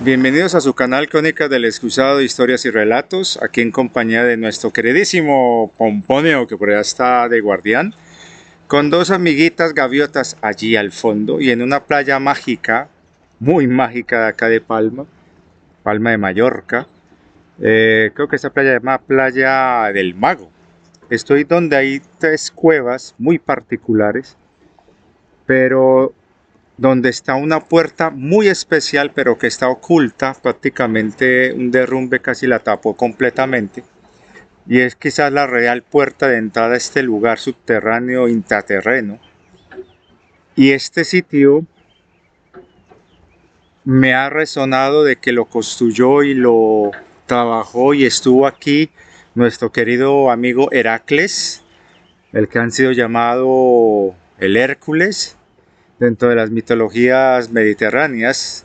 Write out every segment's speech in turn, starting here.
Bienvenidos a su canal Crónicas del Excusado de Historias y Relatos, aquí en compañía de nuestro queridísimo Pomponio, que por allá está de guardián, con dos amiguitas gaviotas allí al fondo y en una playa mágica, muy mágica de acá de Palma, Palma de Mallorca. Creo que esta playa se llama Playa del Mago. Estoy donde hay tres cuevas muy particulares, pero donde está una puerta muy especial, pero que está oculta, prácticamente un derrumbe casi la tapó completamente. Y es quizás la real puerta de entrada a este lugar subterráneo intraterreno. Y este sitio me ha resonado de que lo construyó y lo trabajó y estuvo aquí nuestro querido amigo Heracles, el que han sido llamado el Hércules dentro de las mitologías mediterráneas.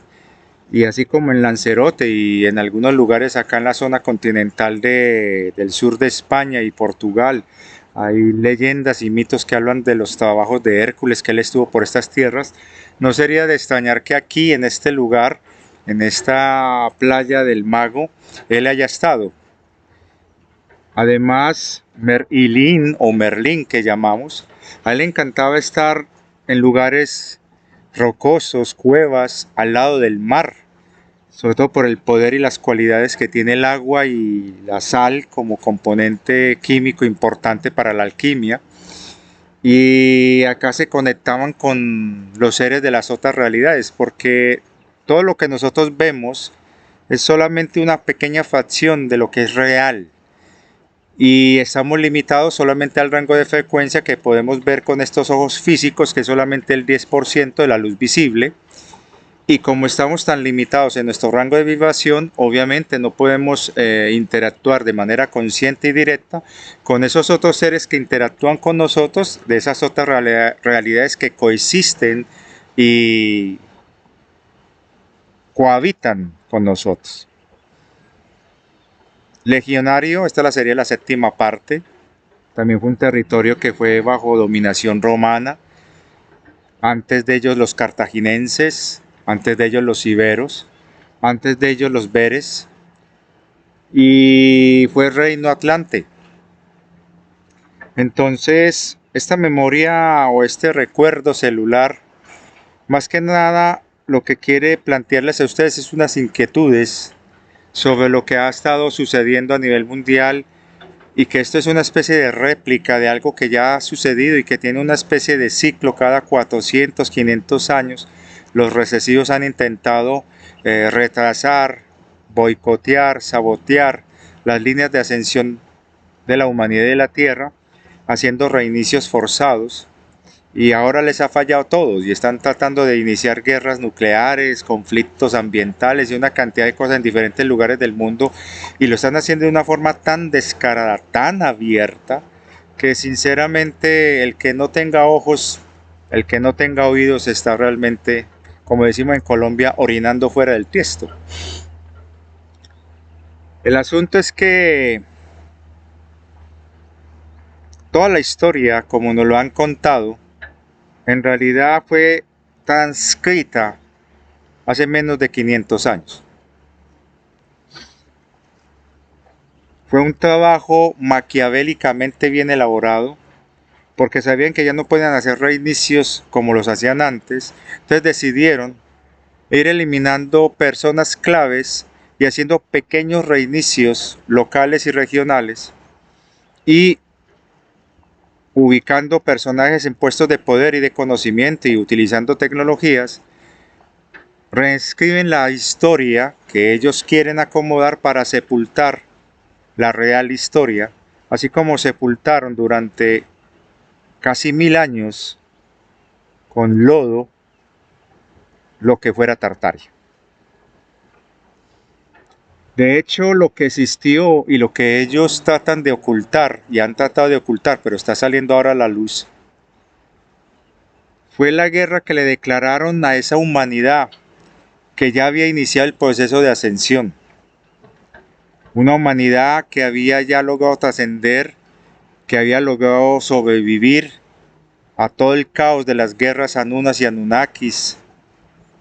Y así como en Lanzarote y en algunos lugares acá en la zona continental del sur de España y Portugal, hay leyendas y mitos que hablan de los trabajos de Hércules, que él estuvo por estas tierras. No sería de extrañar que aquí, en este lugar, en esta playa del Mago, él haya estado. Además, Merlín o Merlín que llamamos, a él le encantaba estar en lugares rocosos, cuevas, al lado del mar, sobre todo por el poder y las cualidades que tiene el agua y la sal como componente químico importante para la alquimia. Y acá se conectaban con los seres de las otras realidades, porque todo lo que nosotros vemos es solamente una pequeña fracción de lo que es real. Y estamos limitados solamente al rango de frecuencia que podemos ver con estos ojos físicos, que es solamente el 10% de la luz visible. Y como estamos tan limitados en nuestro rango de vibración, obviamente no podemos interactuar de manera consciente y directa con esos otros seres que interactúan con nosotros, de esas otras realidades que coexisten y cohabitan con nosotros. Legionario, esta sería la séptima parte. También fue un territorio que fue bajo dominación romana. Antes de ellos los cartaginenses, antes de ellos los iberos, antes de ellos los beres, y fue reino atlante. Entonces, esta memoria o este recuerdo celular, más que nada lo que quiere plantearles a ustedes es unas inquietudes sobre lo que ha estado sucediendo a nivel mundial, y que esto es una especie de réplica de algo que ya ha sucedido y que tiene una especie de ciclo cada 400, 500 años. Los recesivos han intentado retrasar, boicotear, sabotear las líneas de ascensión de la humanidad y de la Tierra, haciendo reinicios forzados, y ahora les ha fallado a todos y están tratando de iniciar guerras nucleares, conflictos ambientales y una cantidad de cosas en diferentes lugares del mundo, y lo están haciendo de una forma tan descarada, tan abierta, que sinceramente el que no tenga ojos, el que no tenga oídos está realmente, como decimos en Colombia, orinando fuera del tiesto. El asunto es que toda la historia, como nos lo han contado, en realidad fue transcrita hace menos de 500 años. Fue un trabajo maquiavélicamente bien elaborado, porque sabían que ya no podían hacer reinicios como los hacían antes. Entonces decidieron ir eliminando personas claves y haciendo pequeños reinicios locales y regionales, y ubicando personajes en puestos de poder y de conocimiento y utilizando tecnologías. Reescriben la historia que ellos quieren acomodar para sepultar la real historia, así como sepultaron durante casi 1000 años con lodo lo que fuera Tartaria. De hecho, lo que existió y lo que ellos tratan de ocultar, y han tratado de ocultar, pero está saliendo ahora a la luz, fue la guerra que le declararon a esa humanidad que ya había iniciado el proceso de ascensión. Una humanidad que había ya logrado trascender, que había logrado sobrevivir a todo el caos de las guerras Anunas y Anunnakis,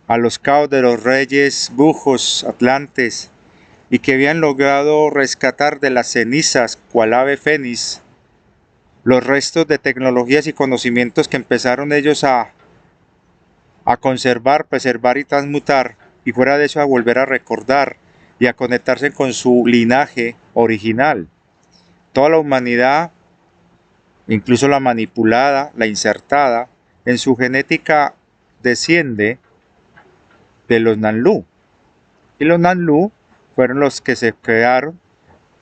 a los caos de los reyes bujos atlantes y que habían logrado rescatar de las cenizas, cual ave fénix, los restos de tecnologías y conocimientos que empezaron ellos a conservar, preservar y transmutar, y fuera de eso a volver a recordar y a conectarse con su linaje original. Toda la humanidad, incluso la manipulada, la insertada, en su genética desciende de los Nanlu. Y los Nanlu fueron los que se crearon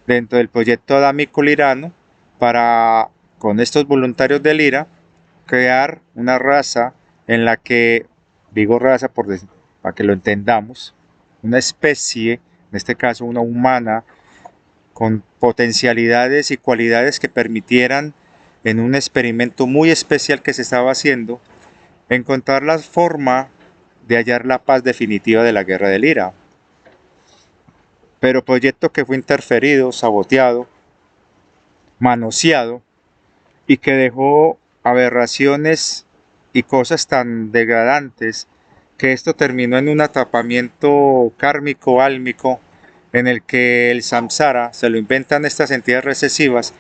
dentro del proyecto adámico-lirano para, con estos voluntarios de Lira, crear una raza en la que, digo raza para que lo entendamos, una especie, en este caso una humana, con potencialidades y cualidades que permitieran, en un experimento muy especial que se estaba haciendo, encontrar la forma de hallar la paz definitiva de la guerra de Lira. Pero proyecto que fue interferido, saboteado, manoseado y que dejó aberraciones y cosas tan degradantes que esto terminó en un atrapamiento kármico, álmico, en el que el samsara se lo inventan estas entidades recesivas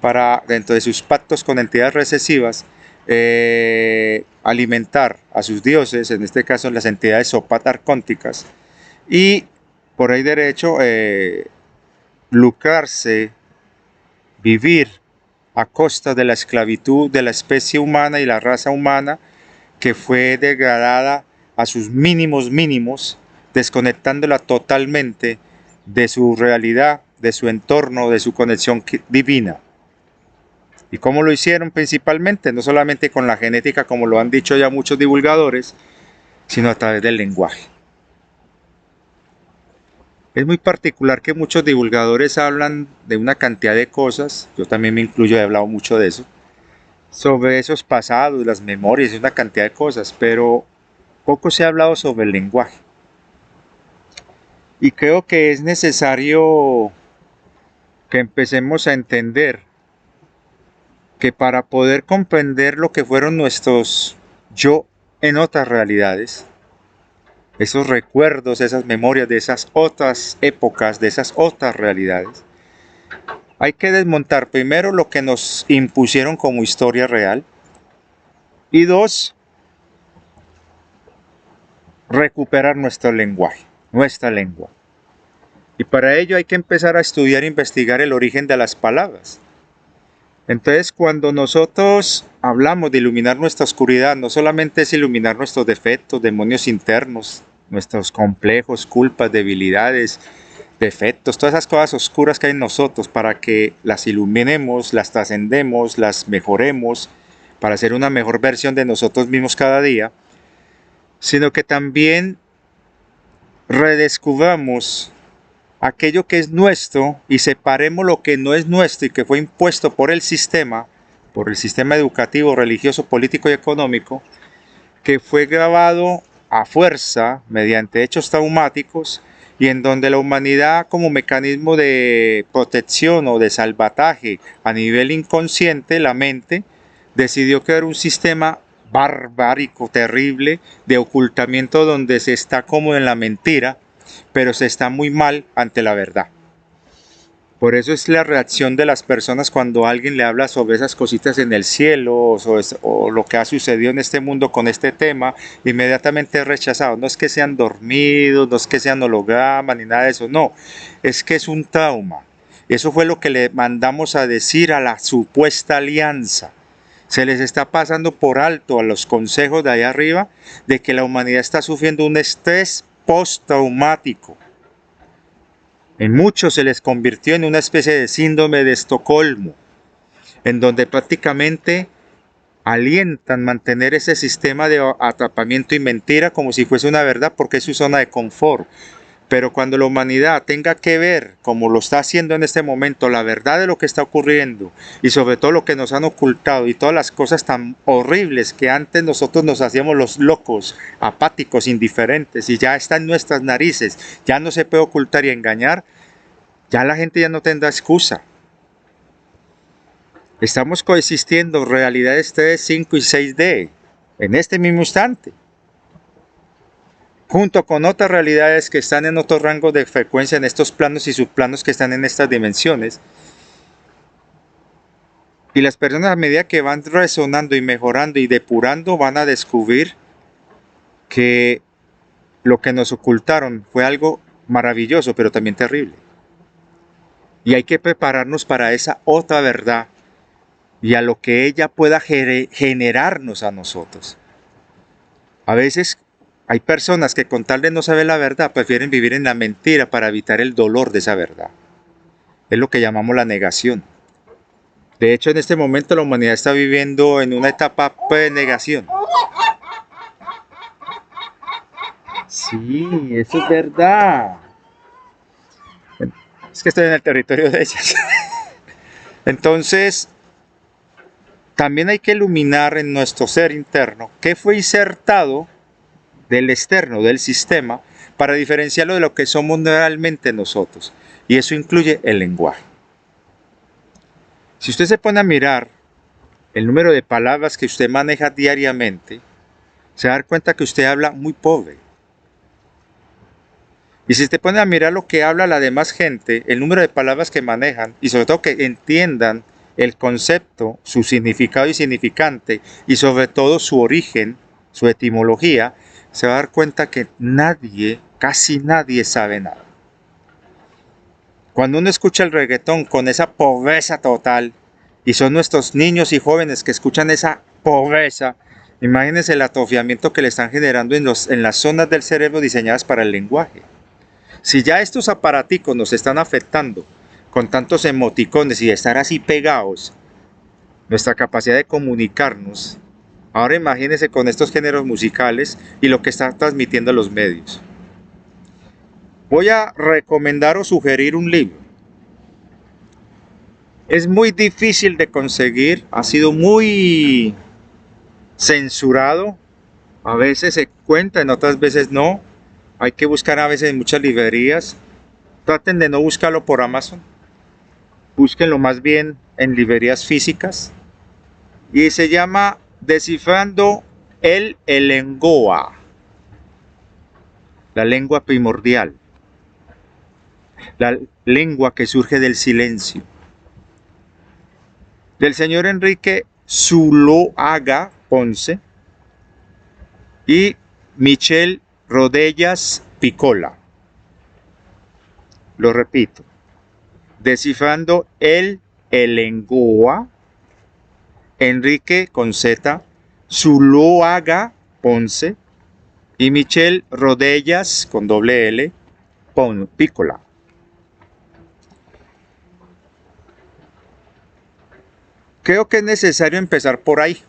para, dentro de sus pactos con entidades recesivas, alimentar a sus dioses, en este caso las entidades sopatarcónticas, y por ahí derecho lucrarse, vivir a costa de la esclavitud de la especie humana y la raza humana, que fue degradada a sus mínimos, desconectándola totalmente de su realidad, de su entorno, de su conexión divina. ¿Y cómo lo hicieron principalmente? No solamente con la genética, como lo han dicho ya muchos divulgadores, sino a través del lenguaje. Es muy particular que muchos divulgadores hablan de una cantidad de cosas, yo también me incluyo, he hablado mucho de eso, sobre esos pasados, las memorias, una cantidad de cosas, pero poco se ha hablado sobre el lenguaje. Y creo que es necesario que empecemos a entender que para poder comprender lo que fueron nuestros yo en otras realidades, esos recuerdos, esas memorias de esas otras épocas, de esas otras realidades, hay que desmontar primero lo que nos impusieron como historia real y dos, recuperar nuestro lenguaje, nuestra lengua. Y para ello hay que empezar a estudiar e investigar el origen de las palabras. Entonces, cuando nosotros hablamos de iluminar nuestra oscuridad, no solamente es iluminar nuestros defectos, demonios internos, nuestros complejos, culpas, debilidades, defectos, todas esas cosas oscuras que hay en nosotros, para que las iluminemos, las trascendemos, las mejoremos, para ser una mejor versión de nosotros mismos cada día, sino que también redescubramos aquello que es nuestro y separemos lo que no es nuestro y que fue impuesto por el sistema educativo, religioso, político y económico, que fue grabado a fuerza mediante hechos traumáticos y en donde la humanidad, como mecanismo de protección o de salvataje a nivel inconsciente, la mente decidió crear un sistema barbárico, terrible, de ocultamiento, donde se está como en la mentira, pero se está muy mal ante la verdad. Por eso es la reacción de las personas cuando alguien le habla sobre esas cositas en el cielo o lo que ha sucedido en este mundo con este tema, inmediatamente es rechazado. No es que sean dormidos, no es que sean hologramas ni nada de eso, no, es que es un trauma. Eso fue lo que le mandamos a decir a la supuesta alianza. Se les está pasando por alto a los consejos de allá arriba de que la humanidad está sufriendo un estrés postraumático. En muchos se les convirtió en una especie de síndrome de Estocolmo, en donde prácticamente alientan mantener ese sistema de atrapamiento y mentira como si fuese una verdad, porque es su zona de confort. Pero cuando la humanidad tenga que ver, como lo está haciendo en este momento, la verdad de lo que está ocurriendo y sobre todo lo que nos han ocultado y todas las cosas tan horribles que antes nosotros nos hacíamos los locos, apáticos, indiferentes, y ya está en nuestras narices, ya no se puede ocultar y engañar, ya la gente ya no tendrá excusa. Estamos coexistiendo realidades 3, 5 y 6D en este mismo instante. junto con otras realidades que están en otros rangos de frecuencia, en estos planos y subplanos que están en estas dimensiones. Y las personas, a medida que van resonando y mejorando y depurando, van a descubrir que lo que nos ocultaron fue algo maravilloso, pero también terrible. Y hay que prepararnos para esa otra verdad y a lo que ella pueda generarnos a nosotros. A veces hay personas que, con tal de no saber la verdad, prefieren vivir en la mentira para evitar el dolor de esa verdad. Es lo que llamamos la negación. De hecho, en este momento la humanidad está viviendo en una etapa de negación. Sí, eso es verdad. Es que estoy en el territorio de ellas. Entonces, también hay que iluminar en nuestro ser interno qué fue insertado del externo, del sistema, para diferenciarlo de lo que somos realmente nosotros. Y eso incluye el lenguaje. Si usted se pone a mirar el número de palabras que usted maneja diariamente, se va a dar cuenta que usted habla muy pobre. Y si usted pone a mirar lo que habla la demás gente, el número de palabras que manejan, y sobre todo que entiendan el concepto, su significado y significante, y sobre todo su origen, su etimología, se va a dar cuenta que nadie, casi nadie sabe nada. Cuando uno escucha el reggaetón con esa pobreza total, y son nuestros niños y jóvenes que escuchan esa pobreza, imagínense el atrofiamiento que le están generando en las zonas del cerebro diseñadas para el lenguaje. Si ya estos aparaticos nos están afectando con tantos emoticones y estar así pegados, nuestra capacidad de comunicarnos, ahora imagínense con estos géneros musicales y lo que están transmitiendo los medios. Voy a recomendar o sugerir un libro. Es muy difícil de conseguir, ha sido muy censurado, a veces se cuenta, en otras veces no. Hay que buscar a veces en muchas librerías. Traten de no buscarlo por Amazon. Búsquenlo más bien en librerías físicas. Y se llama Descifrando el Elengoa, la lengua primordial, la lengua que surge del silencio, del señor Enrique Zuloaga Ponce y Michel Rodellas Picola. Lo repito, Descifrando el Elengoa, Enrique con Z, Zuloaga Ponce y Michel Rodellas con doble L, Picola. Creo que es necesario empezar por ahí,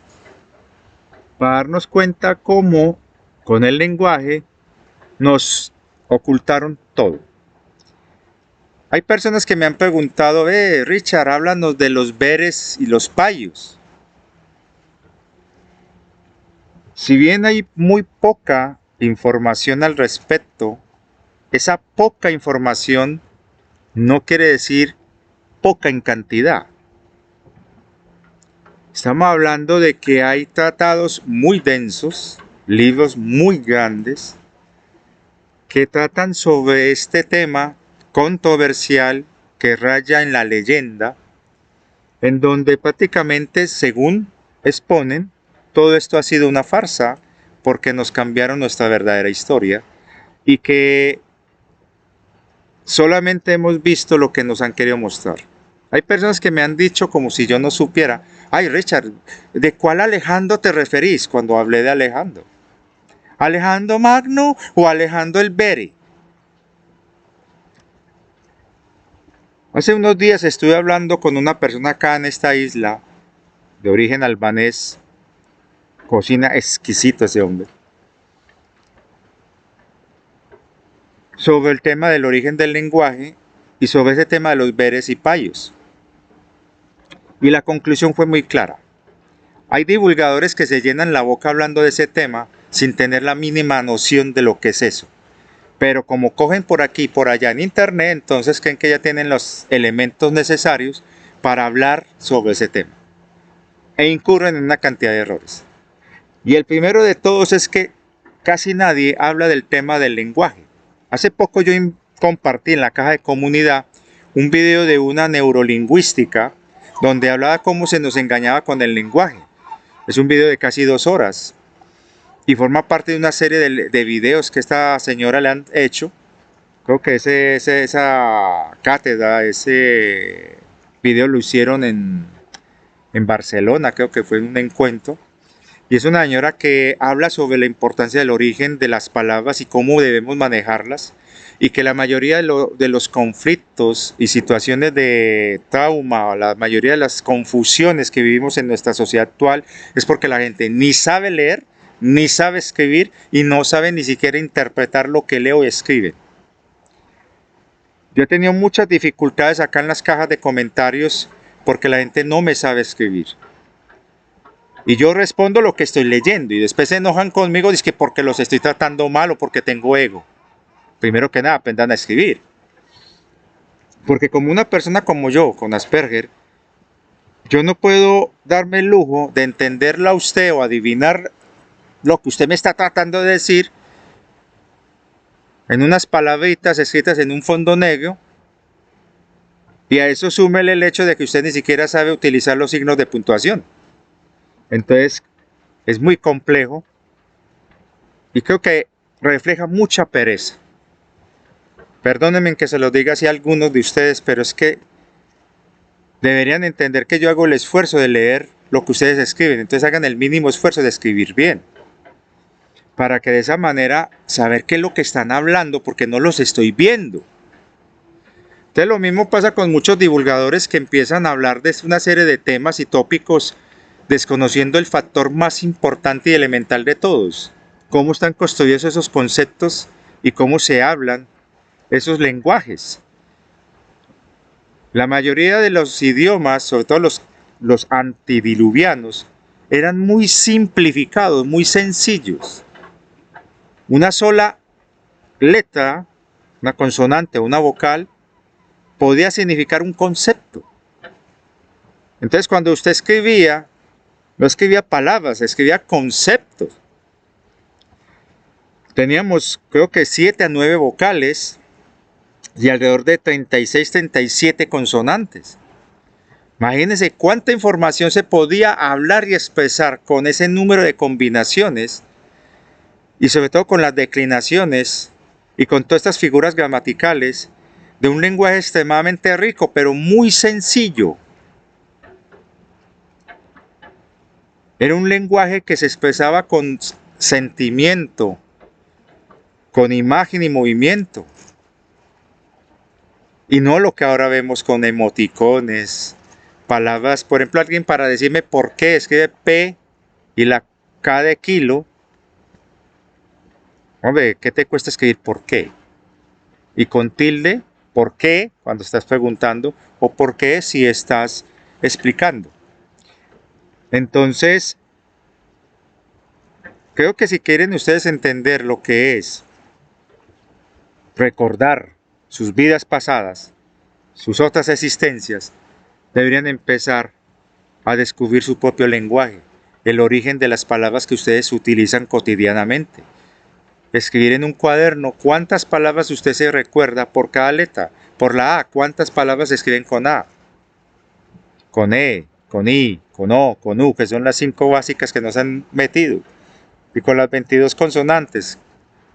para darnos cuenta cómo con el lenguaje nos ocultaron todo. Hay personas que me han preguntado, Richard, háblanos de los veres y los payos. Si bien hay muy poca información al respecto, esa poca información no quiere decir poca en cantidad. Estamos hablando de que hay tratados muy densos, libros muy grandes, que tratan sobre este tema controversial que raya en la leyenda, en donde prácticamente, según exponen, todo esto ha sido una farsa porque nos cambiaron nuestra verdadera historia y que solamente hemos visto lo que nos han querido mostrar. Hay personas que me han dicho como si yo no supiera, ay Richard, ¿de cuál Alejandro te referís cuando hablé de Alejandro? ¿Alejandro Magno o Alejandro el Bere? Hace unos días estuve hablando con una persona acá en esta isla, de origen albanés, cocina exquisito ese hombre, sobre el tema del origen del lenguaje y sobre ese tema de los veres y payos. Y la conclusión fue muy clara. Hay divulgadores que se llenan la boca hablando de ese tema sin tener la mínima noción de lo que es eso. Pero como cogen por aquí y por allá en internet, entonces creen que ya tienen los elementos necesarios para hablar sobre ese tema. E incurren en una cantidad de errores. Y el primero de todos es que casi nadie habla del tema del lenguaje. Hace poco yo compartí en la caja de comunidad un video de una neurolingüística donde hablaba cómo se nos engañaba con el lenguaje. Es un video de casi 2 horas y forma parte de una serie de videos que esta señora le han hecho. Creo que esa cátedra, ese video lo hicieron en Barcelona, creo que fue en un encuentro. Y es una señora que habla sobre la importancia del origen de las palabras y cómo debemos manejarlas. Y que la mayoría de los conflictos y situaciones de trauma, la mayoría de las confusiones que vivimos en nuestra sociedad actual es porque la gente ni sabe leer, ni sabe escribir y no sabe ni siquiera interpretar lo que lee o escribe. Yo he tenido muchas dificultades acá en las cajas de comentarios porque la gente no me sabe escribir. Y yo respondo lo que estoy leyendo y después se enojan conmigo, dicen que porque los estoy tratando mal o porque tengo ego. Primero que nada, aprendan a escribir. Porque como una persona como yo, con Asperger, yo no puedo darme el lujo de entenderla a usted o adivinar lo que usted me está tratando de decir en unas palabritas escritas en un fondo negro, y a eso súmele el hecho de que usted ni siquiera sabe utilizar los signos de puntuación. Entonces, es muy complejo y creo que refleja mucha pereza. Perdónenme que se lo diga así a algunos de ustedes, pero es que deberían entender que yo hago el esfuerzo de leer lo que ustedes escriben. Entonces hagan el mínimo esfuerzo de escribir bien. Para que de esa manera saber qué es lo que están hablando, porque no los estoy viendo. Entonces lo mismo pasa con muchos divulgadores que empiezan a hablar de una serie de temas y tópicos desconociendo el factor más importante y elemental de todos. Cómo están construidos esos conceptos y cómo se hablan esos lenguajes. La mayoría de los idiomas, sobre todo los antidiluvianos, eran muy simplificados, muy sencillos. Una sola letra, una consonante o una vocal, podía significar un concepto. Entonces cuando usted escribía, no escribía palabras, escribía conceptos. Teníamos creo que 7 a 9 vocales y alrededor de 36, 37 consonantes. Imagínense cuánta información se podía hablar y expresar con ese número de combinaciones y sobre todo con las declinaciones y con todas estas figuras gramaticales de un lenguaje extremadamente rico, pero muy sencillo. Era un lenguaje que se expresaba con sentimiento, con imagen y movimiento. Y no lo que ahora vemos con emoticones, palabras, por ejemplo, alguien para decirme por qué escribe P y la K de kilo. Hombre, ¿qué te cuesta escribir por qué? Y con tilde, ¿por qué? Cuando estás preguntando, o por qué si estás explicando. Entonces, creo que si quieren ustedes entender lo que es recordar sus vidas pasadas, sus otras existencias, deberían empezar a descubrir su propio lenguaje, el origen de las palabras que ustedes utilizan cotidianamente. Escribir en un cuaderno cuántas palabras usted se recuerda por cada letra. Por la A, cuántas palabras se escriben con A, con E, con I, con O, con U, que son las 5 básicas que nos han metido. Y con las 22 consonantes,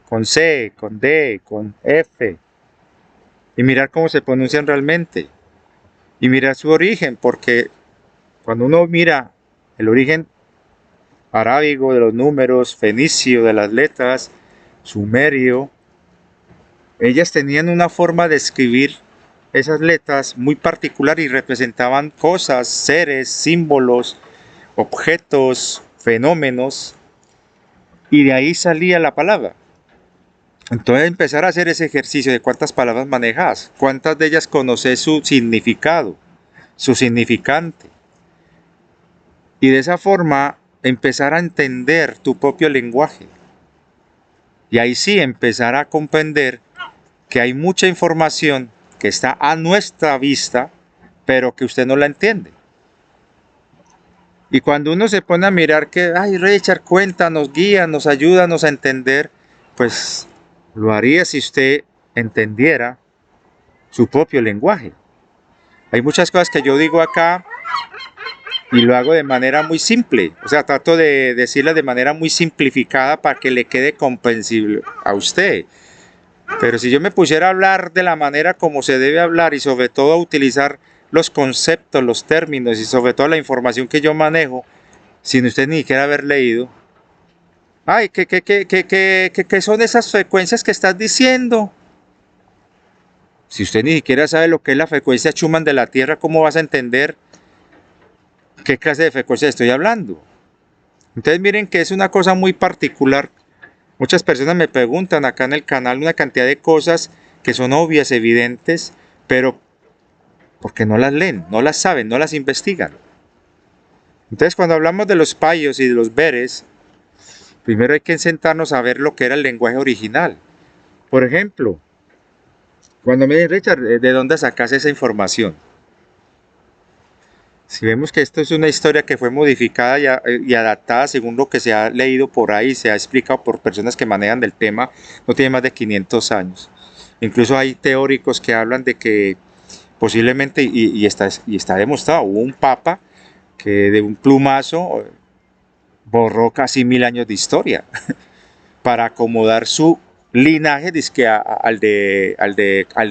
con C, con D, con F. Y mirar cómo se pronuncian realmente. Y mirar su origen, porque cuando uno mira el origen arábigo de los números, fenicio de las letras, sumerio, ellas tenían una forma de escribir esas letras muy particular y representaban cosas, seres, símbolos, objetos, fenómenos, y de ahí salía la palabra. Entonces empezar a hacer ese ejercicio de cuántas palabras manejas, cuántas de ellas conoces su significado, su significante. Y de esa forma empezar a entender tu propio lenguaje. Y ahí sí empezar a comprender que hay mucha información que está a nuestra vista, pero que usted no la entiende. Y cuando uno se pone a mirar que, ay Richard, cuéntanos, guíanos, ayúdanos a entender, pues lo haría si usted entendiera su propio lenguaje. Hay muchas cosas que yo digo acá y lo hago de manera muy simple. O sea, trato de decirlas de manera muy simplificada para que le quede comprensible a usted. Pero si yo me pusiera a hablar de la manera como se debe hablar y sobre todo a utilizar los conceptos, los términos y sobre todo la información que yo manejo, sin usted ni siquiera haber leído, ay, ¿qué son esas frecuencias que estás diciendo? Si usted ni siquiera sabe lo que es la frecuencia Schumann de la Tierra, ¿cómo vas a entender qué clase de frecuencia estoy hablando? Entonces miren que es una cosa muy particular. Muchas personas me preguntan acá en el canal una cantidad de cosas que son obvias, evidentes, pero porque no las leen, no las saben, no las investigan. Entonces cuando hablamos de los payos y de los veres, primero hay que sentarnos a ver lo que era el lenguaje original. Por ejemplo, cuando me dicen, Richard, ¿de dónde sacas esa información? Si vemos que esto es una historia que fue modificada y adaptada según lo que se ha leído por ahí, se ha explicado por personas que manejan del tema, no tiene más de 500 años. Incluso hay teóricos que hablan de que posiblemente, y está demostrado, hubo un papa que de un plumazo borró casi 1000 años de historia para acomodar su linaje al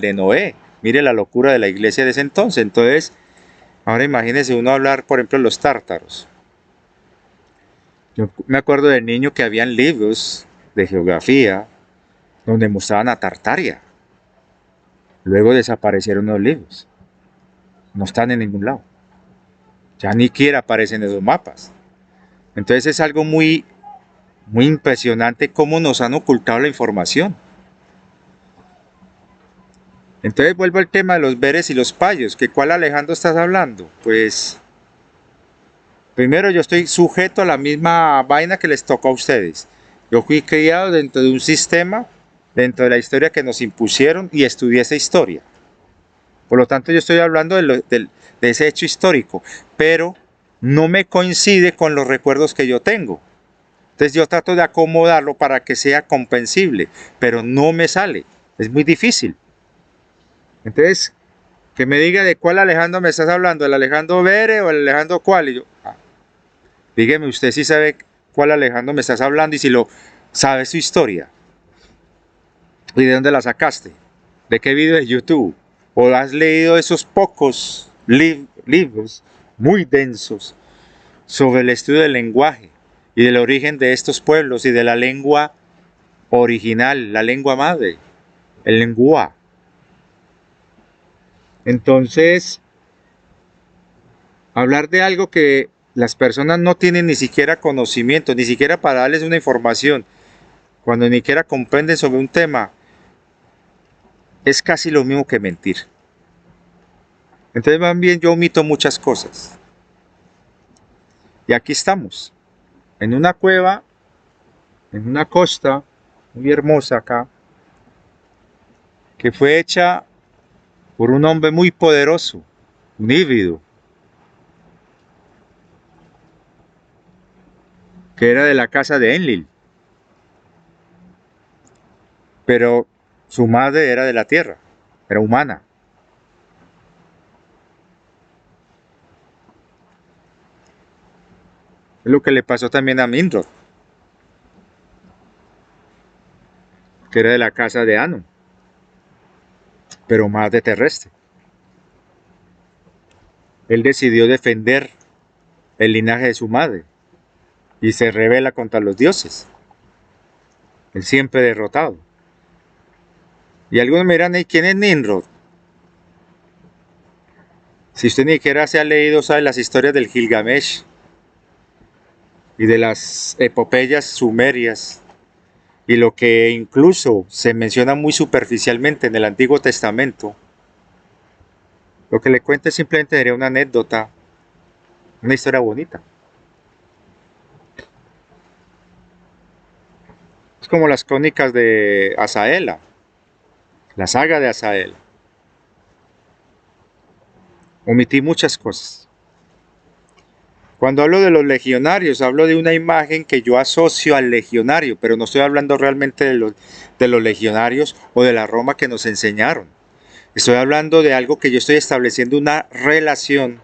de Noé. Mire la locura de la iglesia de ese entonces. Entonces, ahora imagínese uno hablar, por ejemplo, de los tártaros. Yo me acuerdo de niño que habían libros de geografía donde mostraban a Tartaria. Luego desaparecieron los libros. No están en ningún lado. Ya ni siquiera aparecen en esos mapas. Entonces es algo muy, muy impresionante cómo nos han ocultado la información. Entonces vuelvo al tema de los veres y los payos. ¿Que cuál Alejandro estás hablando? Pues primero yo estoy sujeto a la misma vaina que les tocó a ustedes. Yo fui criado dentro de un sistema, dentro de la historia que nos impusieron y estudié esa historia. Por lo tanto yo estoy hablando de ese hecho histórico, pero no me coincide con los recuerdos que yo tengo. Entonces yo trato de acomodarlo para que sea comprensible, pero no me sale. Es muy difícil. Entonces, que me diga de cuál Alejandro me estás hablando, ¿el Alejandro Vere o el Alejandro cuál? Y yo, dígame usted si sabe cuál Alejandro me estás hablando y si lo sabe su historia. ¿Y de dónde la sacaste? ¿De qué video de YouTube? ¿O has leído esos pocos libros muy densos sobre el estudio del lenguaje y del origen de estos pueblos y de la lengua original, la lengua madre, el lengua? Entonces, hablar de algo que las personas no tienen ni siquiera conocimiento, ni siquiera para darles una información, cuando ni siquiera comprenden sobre un tema, es casi lo mismo que mentir. Entonces, más bien yo omito muchas cosas. Y aquí estamos, en una cueva, en una costa muy hermosa acá, que fue hecha por un hombre muy poderoso, un híbrido, que era de la casa de Enlil, pero su madre era de la tierra, era humana. Es lo que le pasó también a Mindrod, que era de la casa de Anu, pero más de terrestre. Él decidió defender el linaje de su madre y se rebela contra los dioses. Él siempre derrotado. Y algunos me dirán, ¿y quién es Nimrod? Si usted ni siquiera se ha leído, sabe las historias del Gilgamesh y de las epopeyas sumerias y lo que incluso se menciona muy superficialmente en el Antiguo Testamento, lo que le cuente simplemente sería una anécdota, una historia bonita. Es como las crónicas de Asaela, la saga de Asaela. Omití muchas cosas. Cuando hablo de los legionarios, hablo de una imagen que yo asocio al legionario, pero no estoy hablando realmente de los legionarios o de la Roma que nos enseñaron. Estoy hablando de algo que yo estoy estableciendo una relación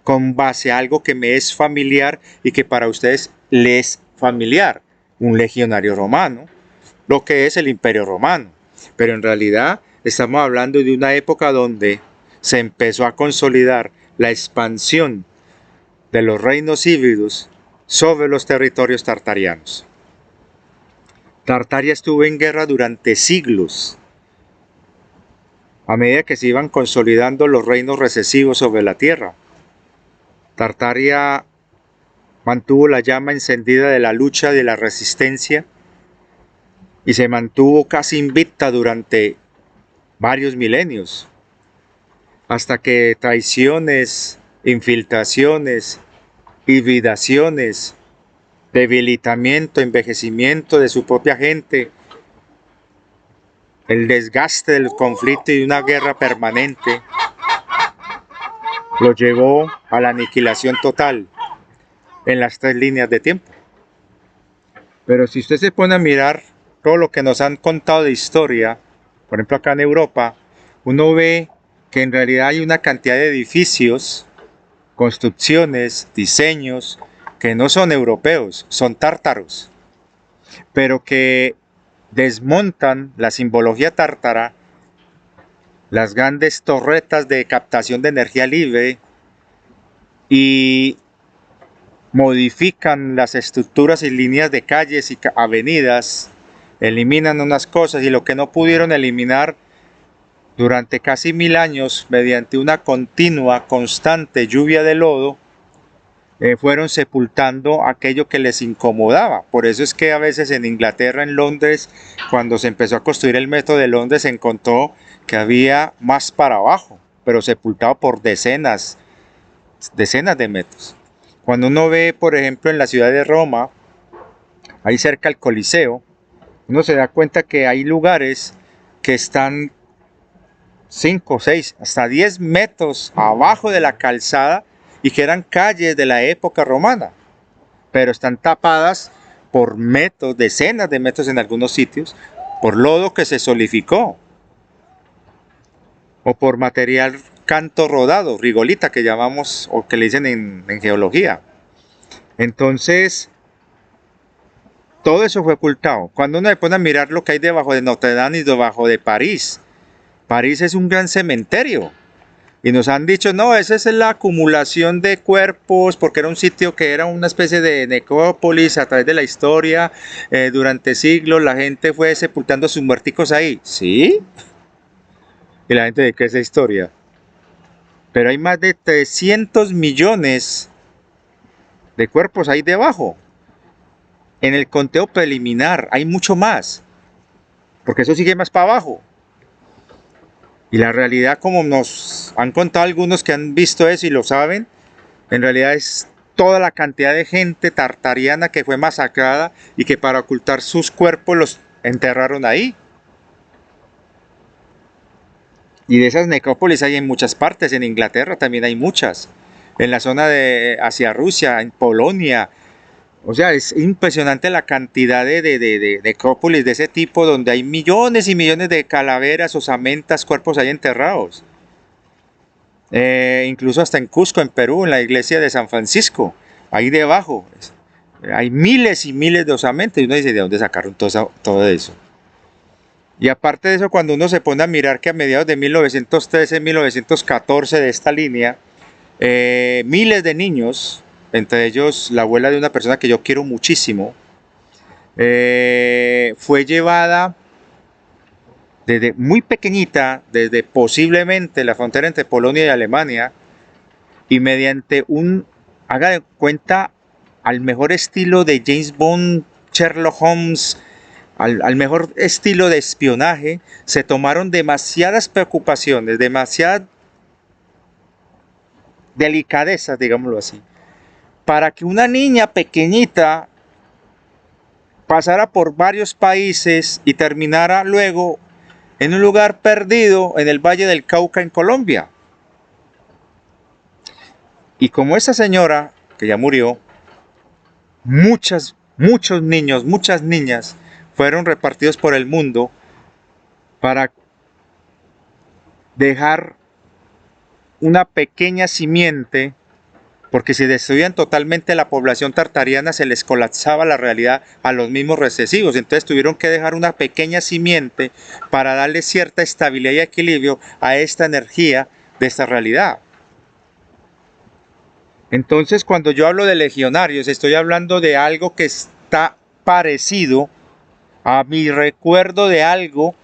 con base a algo que me es familiar y que para ustedes les es familiar. Un legionario romano, lo que es el Imperio Romano. Pero en realidad estamos hablando de una época donde se empezó a consolidar la expansión de los reinos híbridos sobre los territorios tartarianos. Tartaria estuvo en guerra durante siglos, a medida que se iban consolidando los reinos recesivos sobre la tierra. Tartaria mantuvo la llama encendida de la lucha, de la resistencia, y se mantuvo casi invicta durante varios milenios, hasta que traiciones, infiltraciones, hibridaciones, debilitamiento, envejecimiento de su propia gente, el desgaste del conflicto y una guerra permanente lo llevó a la aniquilación total en las 3 líneas de tiempo. Pero si usted se pone a mirar todo lo que nos han contado de historia, por ejemplo acá en Europa, uno ve que en realidad hay una cantidad de edificios, construcciones, diseños, que no son europeos, son tártaros, pero que desmontan la simbología tártara, las grandes torretas de captación de energía libre y modifican las estructuras y líneas de calles y avenidas, eliminan unas cosas y lo que no pudieron eliminar durante casi 1000 años mediante una continua, constante lluvia de lodo, fueron sepultando aquello que les incomodaba. Por eso es que a veces en Inglaterra, en Londres, cuando se empezó a construir el metro de Londres, se encontró que había más para abajo, pero sepultado por decenas de metros. Cuando uno ve, por ejemplo, en la ciudad de Roma, ahí cerca al Coliseo, uno se da cuenta que hay lugares que están 5, 6, hasta 10 metros abajo de la calzada y que eran calles de la época romana, pero están tapadas por metros, decenas de metros en algunos sitios, por lodo que se solidificó, o por material canto rodado, rigolita que llamamos, o que le dicen en geología. Entonces, todo eso fue ocultado. Cuando uno se pone a mirar lo que hay debajo de Notre Dame y debajo de París, París es un gran cementerio. Y nos han dicho, no, esa es la acumulación de cuerpos, porque era un sitio que era una especie de necrópolis a través de la historia. Durante siglos la gente fue sepultando sus muerticos ahí. ¿Sí? Y la gente de qué es esa historia. Pero hay más de 300 millones de cuerpos ahí debajo. En el conteo preliminar hay mucho más, porque eso sigue más para abajo. Y la realidad, como nos han contado algunos que han visto eso y lo saben, en realidad es toda la cantidad de gente tartariana que fue masacrada y que para ocultar sus cuerpos los enterraron ahí. Y de esas necrópolis hay en muchas partes, en Inglaterra también hay muchas, en la zona de hacia Rusia, en Polonia. O sea, es impresionante la cantidad de necrópolis de ese tipo donde hay millones y millones de calaveras, osamentas, cuerpos ahí enterrados. Incluso hasta en Cusco, en Perú, en la iglesia de San Francisco, ahí debajo, hay miles y miles de osamentas y uno dice, ¿de dónde sacaron todo eso? Y aparte de eso, cuando uno se pone a mirar que a mediados de 1913, 1914 de esta línea, miles de niños, entre ellos la abuela de una persona que yo quiero muchísimo, fue llevada desde muy pequeñita, desde posiblemente la frontera entre Polonia y Alemania, y mediante haga de cuenta, al mejor estilo de James Bond, Sherlock Holmes, al mejor estilo de espionaje, se tomaron demasiadas preocupaciones, demasiadas delicadezas, digámoslo así, para que una niña pequeñita pasara por varios países y terminara luego en un lugar perdido en el Valle del Cauca en Colombia. Y como esa señora, que ya murió, muchos niños, muchas niñas fueron repartidos por el mundo para dejar una pequeña simiente, porque si destruían totalmente la población tartariana se les colapsaba la realidad a los mismos recesivos. Entonces tuvieron que dejar una pequeña simiente para darle cierta estabilidad y equilibrio a esta energía de esta realidad. Entonces, cuando yo hablo de legionarios, estoy hablando de algo que está parecido a mi recuerdo de algo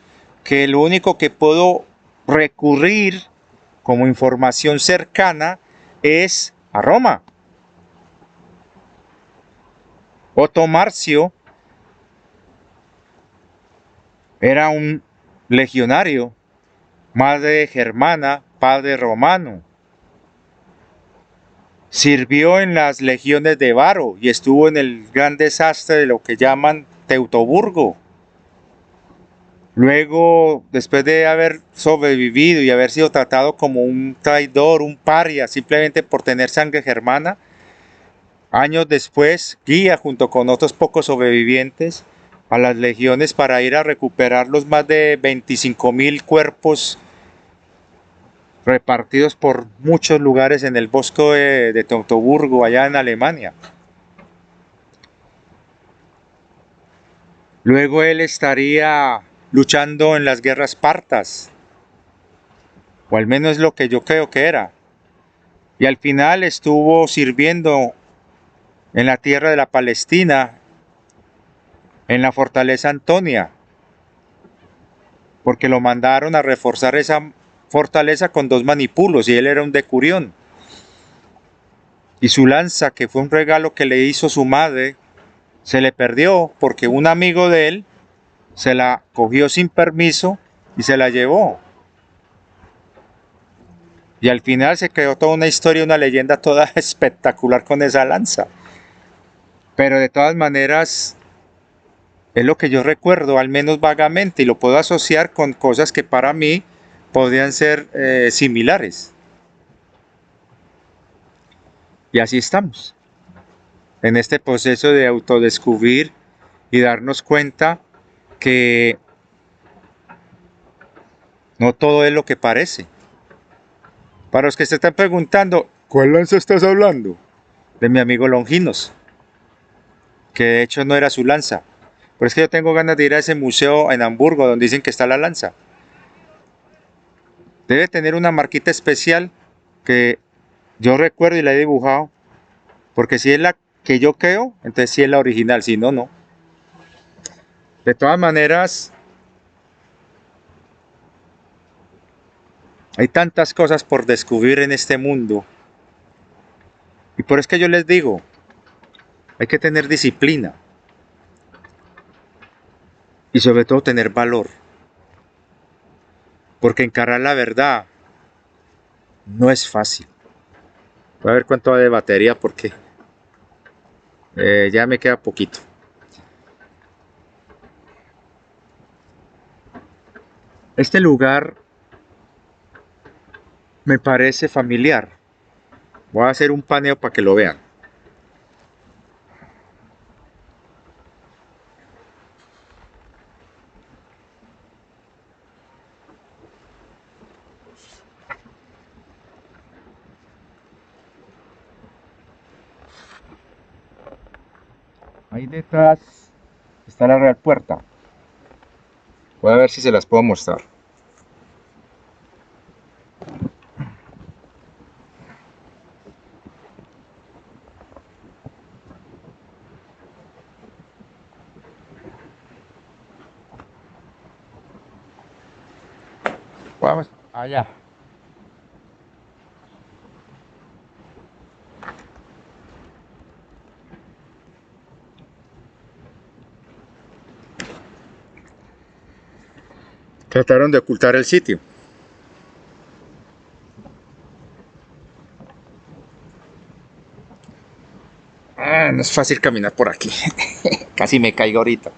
que lo único que puedo recurrir como información cercana es a Roma. Otto Marcio era un legionario, madre germana, padre romano. Sirvió en las legiones de Varo y estuvo en el gran desastre de lo que llaman Teutoburgo. Luego, después de haber sobrevivido y haber sido tratado como un traidor, un paria, simplemente por tener sangre germana, años después guía junto con otros pocos sobrevivientes a las legiones para ir a recuperar los más de 25.000 cuerpos repartidos por muchos lugares en el bosque de Teutoburgo, allá en Alemania. Luego él estaría luchando en las guerras partas, o al menos lo que yo creo que era. Y al final estuvo sirviendo en la tierra de la Palestina, en la fortaleza Antonia, porque lo mandaron a reforzar esa fortaleza con 2 manipulos y él era un decurión. Y su lanza, que fue un regalo que le hizo su madre, se le perdió porque un amigo de él se la cogió sin permiso y se la llevó. Y al final se creó toda una historia, una leyenda toda espectacular con esa lanza. Pero de todas maneras, es lo que yo recuerdo, al menos vagamente, y lo puedo asociar con cosas que para mí podrían ser similares. Y así estamos, en este proceso de autodescubrir y darnos cuenta que no todo es lo que parece. Para los que se están preguntando, ¿cuál lanza estás hablando? De mi amigo Longinos, que de hecho no era su lanza. Pero es que yo tengo ganas de ir a ese museo en Hamburgo donde dicen que está la lanza. Debe tener una marquita especial que yo recuerdo y la he dibujado. Porque si es la que yo creo, entonces sí es la original. Si no, no. De todas maneras, hay tantas cosas por descubrir en este mundo. Y por eso que yo les digo, hay que tener disciplina. Y sobre todo tener valor. Porque encarar la verdad no es fácil. Voy a ver cuánto va de batería porque ya me queda poquito. Este lugar me parece familiar. Voy a hacer un paneo para que lo vean. Ahí detrás está la Real Puerta. Voy a ver si se las puedo mostrar. Vamos allá. Trataron de ocultar el sitio. No es fácil caminar por aquí. Casi me caigo ahorita.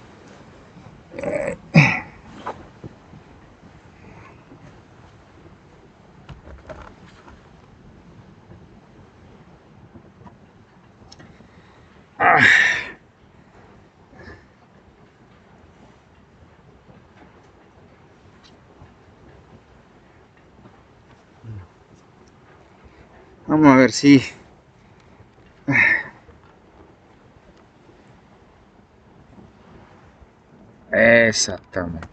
Vamos a ver si... Exactamente.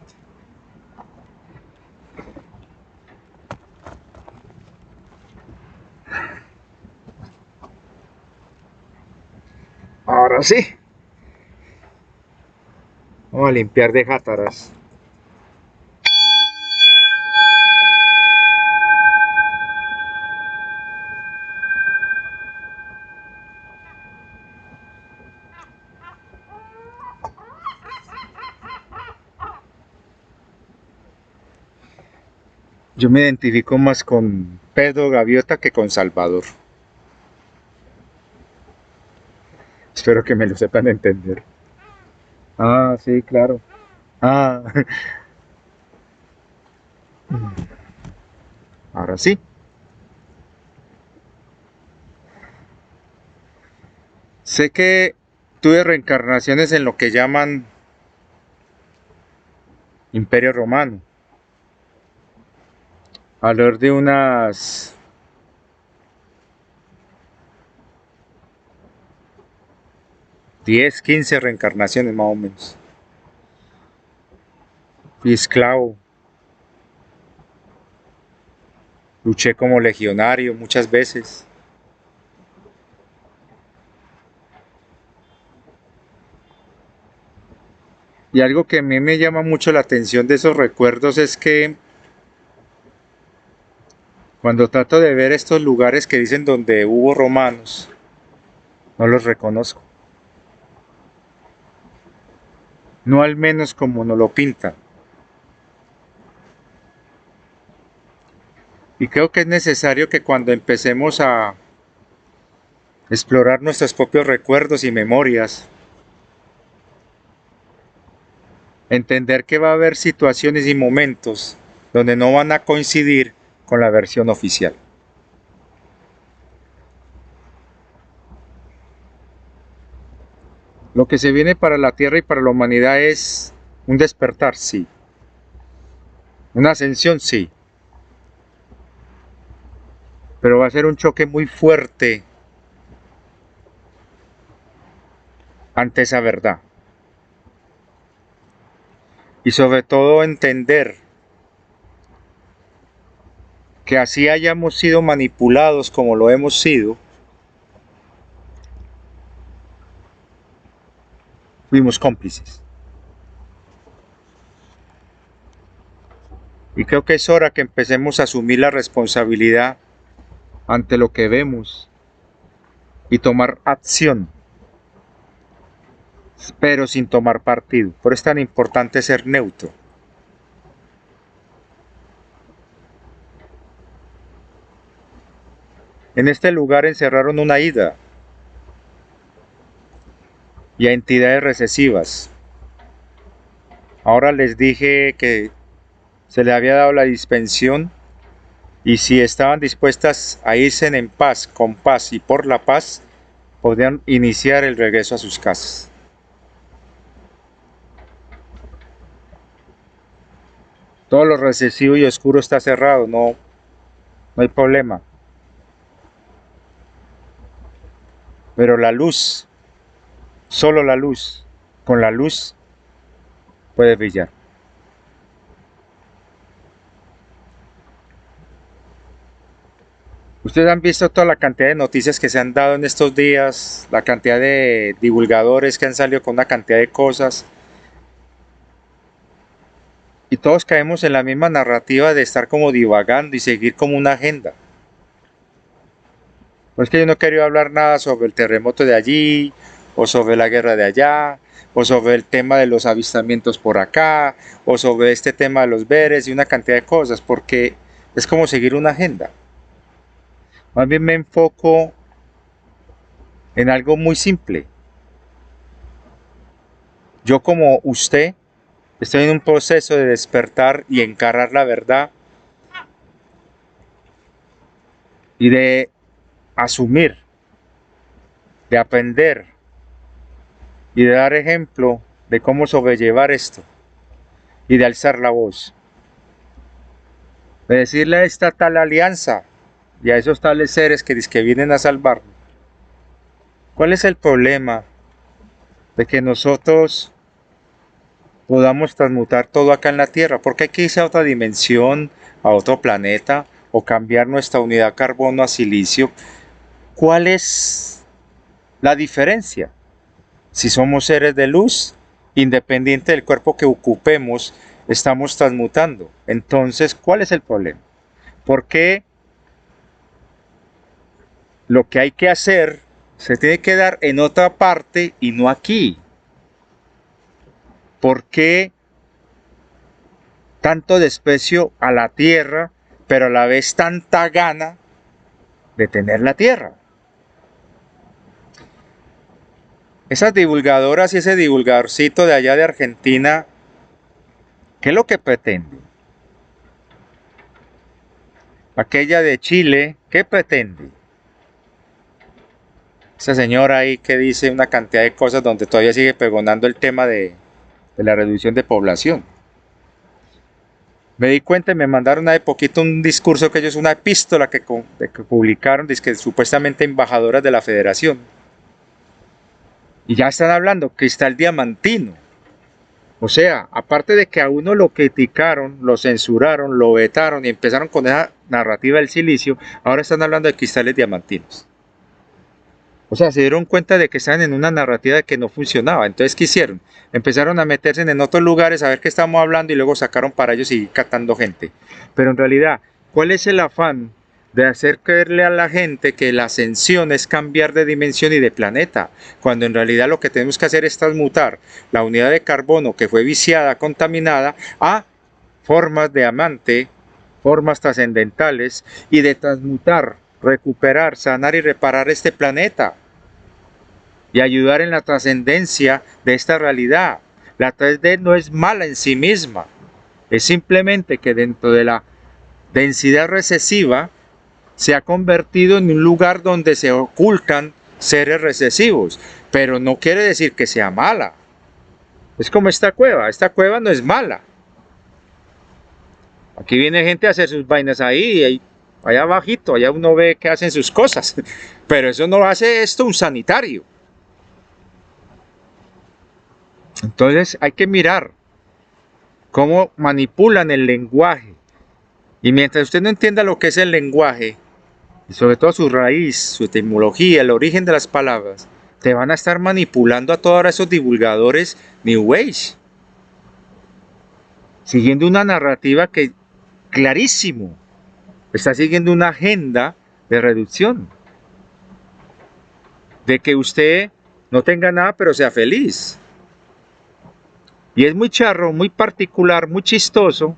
Ahora sí. Vamos a limpiar de játaras. Yo me identifico más con Pedro Gaviota que con Salvador. Espero que me lo sepan entender. Ah, sí, claro. Ah, ahora sí. Sé que tuve reencarnaciones en lo que llaman Imperio Romano. Alrededor de unas 10, 15 reencarnaciones más o menos. Fui esclavo. Luché como legionario muchas veces. Y algo que a mí me llama mucho la atención de esos recuerdos es que cuando trato de ver estos lugares que dicen donde hubo romanos, no los reconozco. No al menos como nos lo pintan. Y creo que es necesario que cuando empecemos a explorar nuestros propios recuerdos y memorias, entender que va a haber situaciones y momentos donde no van a coincidir con la versión oficial. Lo que se viene para la Tierra y para la humanidad es un despertar, sí. Una ascensión, sí. Pero va a ser un choque muy fuerte ante esa verdad. Y sobre todo entender que así hayamos sido manipulados como lo hemos sido, fuimos cómplices. Y creo que es hora que empecemos a asumir la responsabilidad ante lo que vemos y tomar acción, pero sin tomar partido. Por eso es tan importante ser neutro. En este lugar encerraron una hidra y a entidades recesivas. Ahora les dije que se les había dado la dispensión y si estaban dispuestas a irse en paz, con paz y por la paz, podrían iniciar el regreso a sus casas. Todo lo recesivo y oscuro está cerrado, no hay problema. Pero la luz, solo la luz, con la luz puede brillar. Ustedes han visto toda la cantidad de noticias que se han dado en estos días, la cantidad de divulgadores que han salido con una cantidad de cosas. Y todos caemos en la misma narrativa de estar como divagando y seguir como una agenda. Pues que yo no he querido hablar nada sobre el terremoto de allí, o sobre la guerra de allá, o sobre el tema de los avistamientos por acá, o sobre este tema de los veres y una cantidad de cosas, porque es como seguir una agenda. Más bien me enfoco en algo muy simple. Yo como usted estoy en un proceso de despertar y encarar la verdad y de asumir, de aprender y de dar ejemplo de cómo sobrellevar esto y de alzar la voz. De decirle a esta tal alianza y a esos tales seres que dizque vienen a salvarnos. ¿Cuál es el problema de que nosotros podamos transmutar todo acá en la Tierra? Porque hay que irse a otra dimensión, a otro planeta, o cambiar nuestra unidad carbono a silicio. ¿Cuál es la diferencia? Si somos seres de luz, independiente del cuerpo que ocupemos, estamos transmutando. Entonces, ¿cuál es el problema? ¿Por qué lo que hay que hacer se tiene que dar en otra parte y no aquí? ¿Por qué tanto desprecio a la tierra, pero a la vez tanta gana de tener la tierra? Esas divulgadoras y ese divulgadorcito de allá de Argentina, ¿qué es lo que pretende? Aquella de Chile, ¿qué pretende? Esa señora ahí que dice una cantidad de cosas donde todavía sigue pregonando el tema de la reducción de población. Me di cuenta y me mandaron hace poquito un discurso que ellos, una epístola que publicaron, que supuestamente embajadoras de la federación. Y ya están hablando cristal diamantino. O sea, aparte de que a uno lo criticaron, lo censuraron, lo vetaron y empezaron con esa narrativa del silicio, ahora están hablando de cristales diamantinos. O sea, se dieron cuenta de que estaban en una narrativa de que no funcionaba. Entonces, ¿qué hicieron? Empezaron a meterse en otros lugares a ver qué estamos hablando y luego sacaron para ellos y catando gente. Pero en realidad, ¿cuál es el afán de hacer creerle a la gente que la ascensión es cambiar de dimensión y de planeta? Cuando en realidad lo que tenemos que hacer es transmutar la unidad de carbono que fue viciada, contaminada, a formas de amante, formas trascendentales y de transmutar, recuperar, sanar y reparar este planeta y ayudar en la trascendencia de esta realidad. La 3D no es mala en sí misma, es simplemente que dentro de la densidad recesiva se ha convertido en un lugar donde se ocultan seres recesivos, pero no quiere decir que sea mala. Es como esta cueva no es mala. Aquí viene gente a hacer sus vainas ahí, allá abajito, allá uno ve que hacen sus cosas, pero eso no hace esto un sanitario. Entonces hay que mirar cómo manipulan el lenguaje. Y mientras usted no entienda lo que es el lenguaje, y sobre todo su raíz, su etimología, el origen de las palabras, te van a estar manipulando a todos esos divulgadores New Age, siguiendo una narrativa que, clarísimo, está siguiendo una agenda de reducción, de que usted no tenga nada pero sea feliz. Y es muy charro, muy particular, muy chistoso,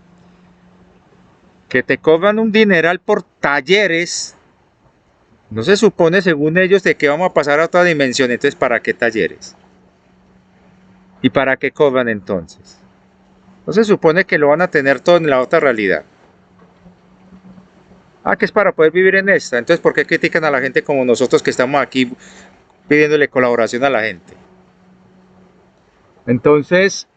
que te cobran un dineral por talleres. No se supone, según ellos, de que vamos a pasar a otra dimensión. Entonces, ¿para qué talleres? ¿Y para qué cobran entonces? No se supone que lo van a tener todo en la otra realidad. Ah, que es para poder vivir en esta. Entonces, ¿por qué critican a la gente como nosotros que estamos aquí pidiéndole colaboración a la gente? Entonces,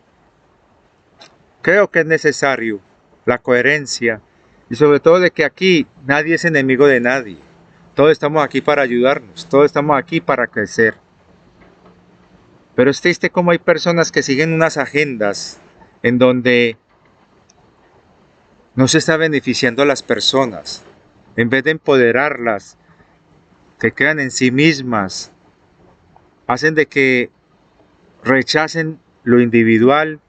creo que es necesario la coherencia y sobre todo de que aquí nadie es enemigo de nadie. Todos estamos aquí para ayudarnos, todos estamos aquí para crecer. Pero es triste como hay personas que siguen unas agendas en donde no se está beneficiando a las personas. En vez de empoderarlas, que quedan en sí mismas, hacen de que rechacen lo individual,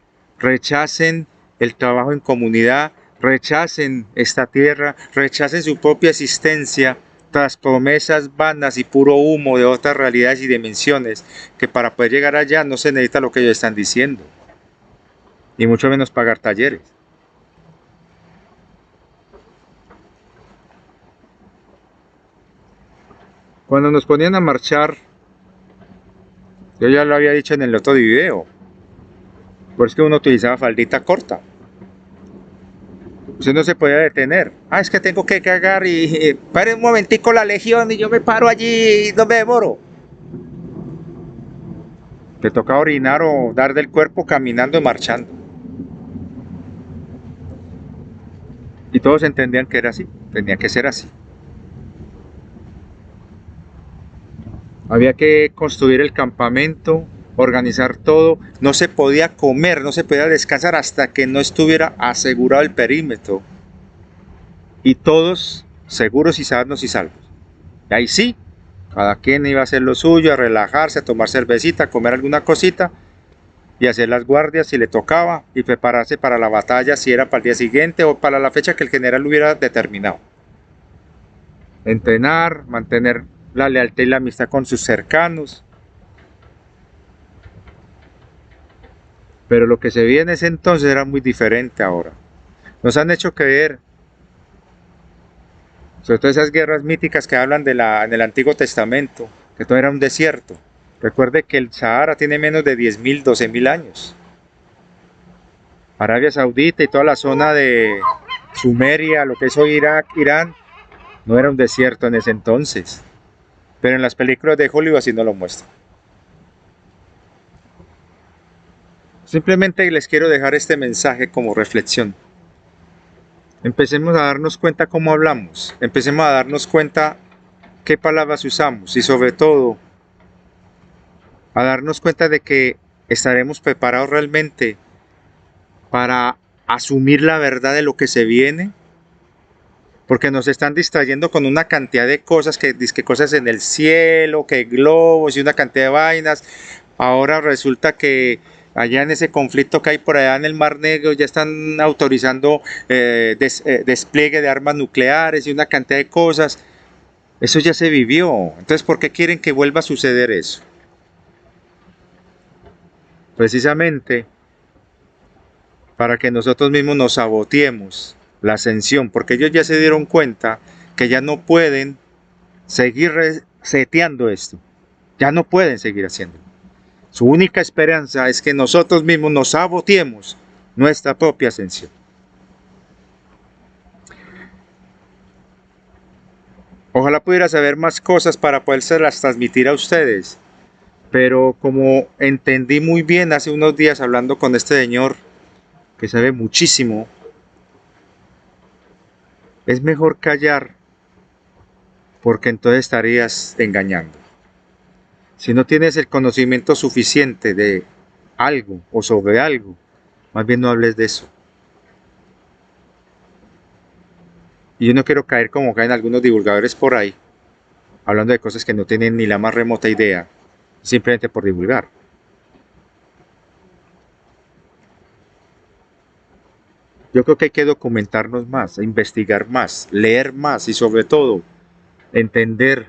rechacen el trabajo en comunidad, rechacen esta tierra, rechacen su propia existencia tras promesas vanas y puro humo de otras realidades y dimensiones, que para poder llegar allá no se necesita lo que ellos están diciendo, ni mucho menos pagar talleres. Cuando nos ponían a marchar, yo ya lo había dicho en el otro video, por eso que uno utilizaba faldita corta. Usted no se podía detener. Ah, es que tengo que cagar y pare un momentico la legión y yo me paro allí y no me demoro. Te tocaba orinar o dar del cuerpo caminando y marchando. Y todos entendían que era así, tenía que ser así. Había que construir el campamento, organizar todo. No se podía comer, no se podía descansar hasta que no estuviera asegurado el perímetro. Y todos seguros y sanos y salvos. Y ahí sí, cada quien iba a hacer lo suyo, a relajarse, a tomar cervecita, a comer alguna cosita y hacer las guardias si le tocaba y prepararse para la batalla si era para el día siguiente o para la fecha que el general hubiera determinado. Entrenar, mantener la lealtad y la amistad con sus cercanos. Pero lo que se veía en ese entonces era muy diferente ahora. Nos han hecho creer, sobre todo esas guerras míticas que hablan en el Antiguo Testamento, que todo era un desierto. Recuerde que el Sahara tiene menos de 10.000, 12.000 años. Arabia Saudita y toda la zona de Sumeria, lo que es hoy Irak, Irán, no era un desierto en ese entonces. Pero en las películas de Hollywood así no lo muestran. Simplemente les quiero dejar este mensaje como reflexión. Empecemos a darnos cuenta cómo hablamos, empecemos a darnos cuenta qué palabras usamos y sobre todo a darnos cuenta de que estaremos preparados realmente para asumir la verdad de lo que se viene, porque nos están distrayendo con una cantidad de cosas, que cosas en el cielo, que globos y una cantidad de vainas. Ahora resulta que allá en ese conflicto que hay por allá en el Mar Negro ya están autorizando despliegue de armas nucleares y una cantidad de cosas. Eso ya se vivió. Entonces, ¿por qué quieren que vuelva a suceder eso? Precisamente para que nosotros mismos nos saboteemos la ascensión, porque ellos ya se dieron cuenta que ya no pueden seguir reseteando esto. Ya no pueden seguir haciéndolo. Su única esperanza es que nosotros mismos nos saboteemos nuestra propia ascensión. Ojalá pudiera saber más cosas para podérselas transmitir a ustedes, pero como entendí muy bien hace unos días hablando con este señor que sabe muchísimo, es mejor callar porque entonces estarías engañando. Si no tienes el conocimiento suficiente de algo o sobre algo, más bien no hables de eso. Y yo no quiero caer como caen algunos divulgadores por ahí, hablando de cosas que no tienen ni la más remota idea, simplemente por divulgar. Yo creo que hay que documentarnos más, investigar más, leer más y sobre todo entender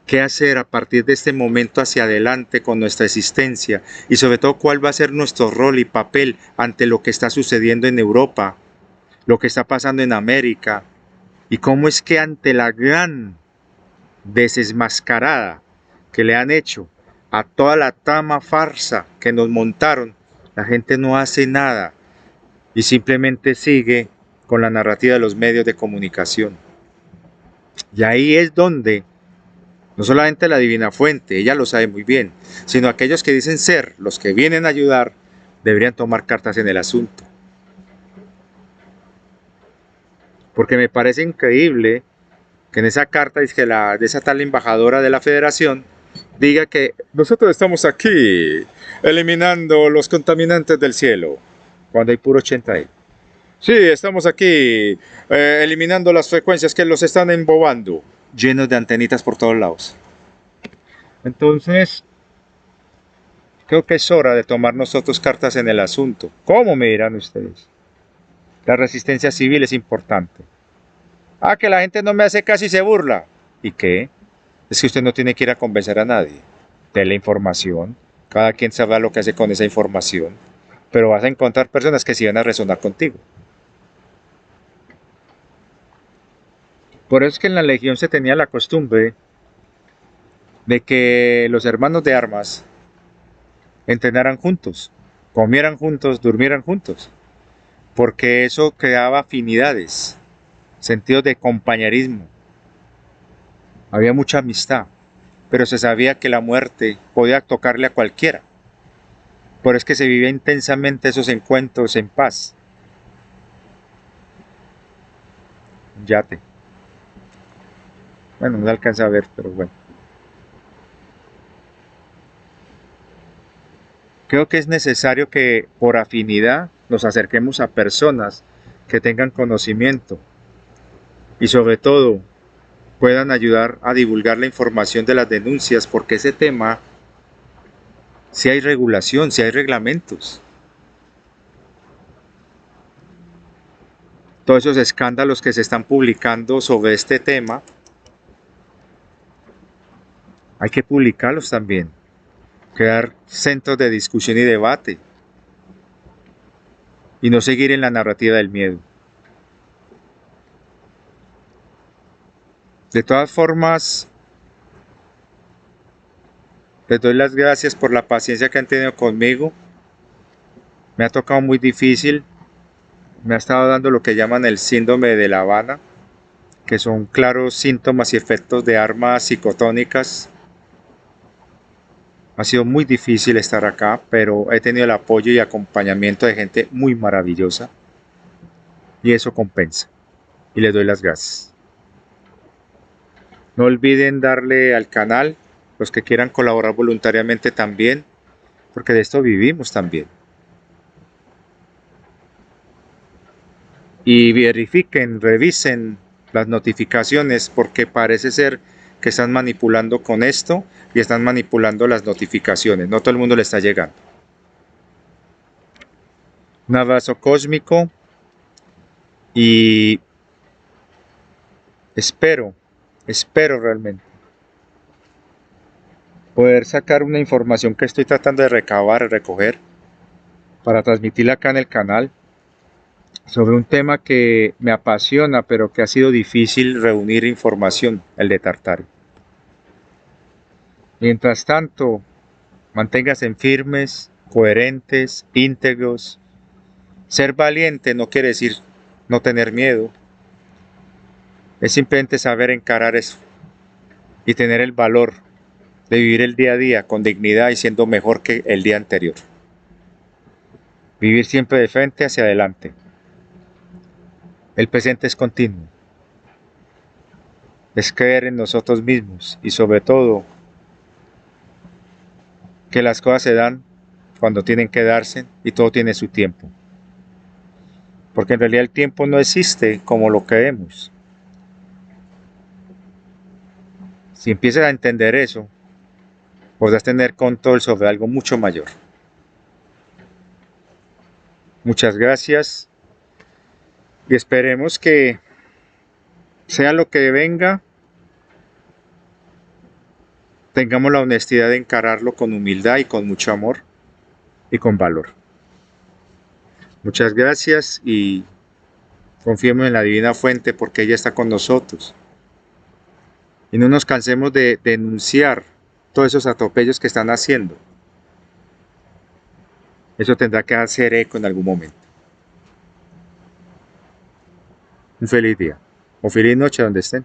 qué hacer a partir de este momento hacia adelante con nuestra existencia y sobre todo cuál va a ser nuestro rol y papel ante lo que está sucediendo en Europa, lo que está pasando en América y cómo es que ante la gran desmascarada que le han hecho a toda la trama farsa que nos montaron, la gente no hace nada y simplemente sigue con la narrativa de los medios de comunicación. Y ahí es donde no solamente la Divina Fuente, ella lo sabe muy bien, sino aquellos que dicen ser los que vienen a ayudar, deberían tomar cartas en el asunto. Porque me parece increíble que en esa carta de esa tal embajadora de la Federación diga que nosotros estamos aquí eliminando los contaminantes del cielo, cuando hay puro 80 ahí. Sí, estamos aquí eliminando las frecuencias que los están embobando, llenos de antenitas por todos lados. Entonces, creo que es hora de tomar nosotros cartas en el asunto. ¿Cómo me dirán ustedes? La resistencia civil es importante. Ah, que la gente no me hace caso y se burla. ¿Y qué? Es que usted no tiene que ir a convencer a nadie. De la información. Cada quien sabrá lo que hace con esa información. Pero vas a encontrar personas que sí van a resonar contigo. Por eso es que en la Legión se tenía la costumbre de que los hermanos de armas entrenaran juntos, comieran juntos, durmieran juntos, porque eso creaba afinidades, sentidos de compañerismo. Había mucha amistad, pero se sabía que la muerte podía tocarle a cualquiera. Por eso es que se vivía intensamente esos encuentros en paz. Un yate. Bueno, no alcanza a ver, pero bueno. Creo que es necesario que por afinidad nos acerquemos a personas que tengan conocimiento y sobre todo puedan ayudar a divulgar la información de las denuncias, porque ese tema, si hay regulación, si hay reglamentos. Todos esos escándalos que se están publicando sobre este tema, hay que publicarlos también, crear centros de discusión y debate, y no seguir en la narrativa del miedo. De todas formas, les doy las gracias por la paciencia que han tenido conmigo. Me ha tocado muy difícil. Me ha estado dando lo que llaman el síndrome de La Habana, que son claros síntomas y efectos de armas psicotónicas. Ha sido muy difícil estar acá, pero he tenido el apoyo y acompañamiento de gente muy maravillosa. Y eso compensa. Y les doy las gracias. No olviden darle al canal, los que quieran colaborar voluntariamente también, porque de esto vivimos también. Y verifiquen, revisen las notificaciones, porque parece ser que están manipulando con esto y están manipulando las notificaciones. No todo el mundo le está llegando. Un abrazo cósmico y espero realmente poder sacar una información que estoy tratando de recabar y recoger para transmitirla acá en el canal sobre un tema que me apasiona, pero que ha sido difícil reunir información, el de Tartaria. Mientras tanto, manténganse firmes, coherentes, íntegros. Ser valiente no quiere decir no tener miedo. Es simplemente saber encarar eso y tener el valor de vivir el día a día con dignidad y siendo mejor que el día anterior. Vivir siempre de frente hacia adelante. El presente es continuo. Es creer en nosotros mismos y sobre todo que las cosas se dan cuando tienen que darse y todo tiene su tiempo. Porque en realidad el tiempo no existe como lo creemos. Si empiezas a entender eso, podrás tener control sobre algo mucho mayor. Muchas gracias y esperemos que sea lo que venga, tengamos la honestidad de encararlo con humildad y con mucho amor y con valor. Muchas gracias y confiemos en la divina fuente porque ella está con nosotros. Y no nos cansemos de denunciar todos esos atropellos que están haciendo. Eso tendrá que hacer eco en algún momento. Un feliz día o feliz noche donde estén.